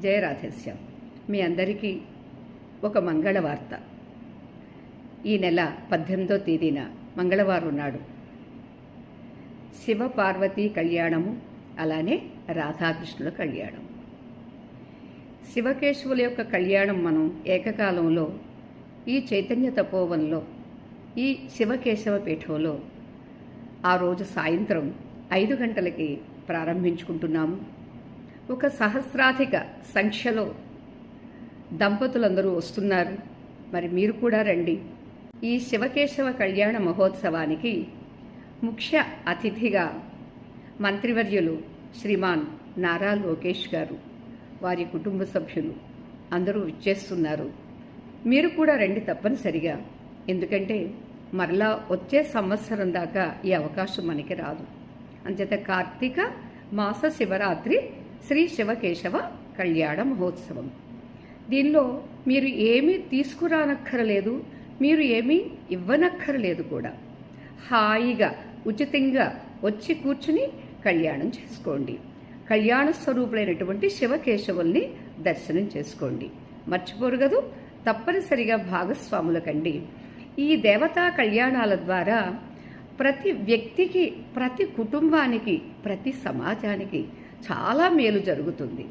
జయ రాధేశ్యాం. మీ అందరికీ ఒక మంగళవార్త. ఈ నెల 18వ తేదీన మంగళవారం నాడు శివ పార్వతీ కళ్యాణము, అలానే రాధాకృష్ణుల కళ్యాణం. శివకేశవుల యొక్క కళ్యాణం మనం ఏకకాలంలో ఈ చైతన్య తపోవనంలో ఈ శివకేశవ పీఠంలో ఆ రోజు సాయంత్రం 5 గంటలకి ప్రారంభించుకుంటున్నాము. ఒక సహస్రాధిక సంఖ్యలో దంపతులందరూ వస్తున్నారు. మరి మీరు కూడా రండి. ఈ శివకేశవ కళ్యాణ మహోత్సవానికి ముఖ్య అతిథిగా మంత్రివర్యులు శ్రీమాన్ నారా లోకేష్ గారు, వారి కుటుంబ సభ్యులు అందరూ ఇచ్చేస్తున్నారు. మీరు కూడా రండి తప్పనిసరిగా. ఎందుకంటే మరలా వచ్చే సంవత్సరం దాకా ఈ అవకాశం మనకి రాదు. అంచేత కార్తీక మాస శివరాత్రి శ్రీ శివకేశవ కళ్యాణ మహోత్సవం. దీనిలో మీరు ఏమీ తీసుకురానక్కరలేదు, మీరు ఏమీ ఇవ్వనక్కరలేదు కూడా. హాయిగా ఉచితంగా వచ్చి కూర్చుని కళ్యాణం చేసుకోండి. కళ్యాణ స్వరూపులైనటువంటి శివకేశవుల్ని దర్శనం చేసుకోండి. మర్చిపోరు కదూ, తప్పనిసరిగా భాగస్వాముల కండి. ఈ దేవతా కళ్యాణాల ద్వారా ప్రతి వ్యక్తికి, ప్రతి కుటుంబానికి, ప్రతి సమాజానికి చాలా మేలు జరుగుతుంది.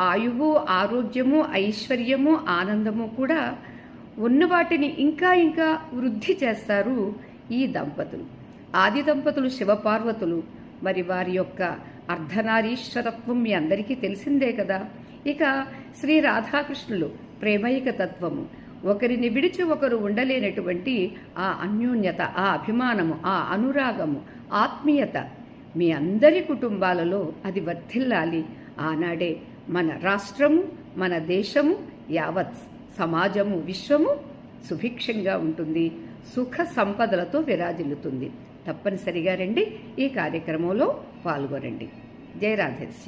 ఆయువు, ఆరోగ్యము, ఐశ్వర్యము, ఆనందము కూడా ఉన్న వాటిని ఇంకా ఇంకా వృద్ధి చేస్తారు ఈ దంపతులు. ఆది దంపతులు శివపార్వతులు. మరి వారి యొక్క అర్ధనారీశ్వరత్వం మీ అందరికీ తెలిసిందే కదా. ఇక శ్రీ రాధాకృష్ణులు ప్రేమైక తత్వము, ఒకరిని విడిచి ఒకరు ఉండలేనటువంటి ఆ అన్యోన్యత, ఆ అభిమానము, ఆ అనురాగము, ఆత్మీయత మీ అందరి కుటుంబాలలో అది వర్ధిల్లాలి. ఆనాడే మన రాష్ట్రము, మన దేశము, యావత్ సమాజము, విశ్వము సుభిక్షంగా ఉంటుంది, సుఖ సంపదలతో విరాజిల్లుతుంది. తప్పనిసరిగా రండి, ఈ కార్యక్రమంలో పాల్గొనండి. జయ రాధేశ్యాం.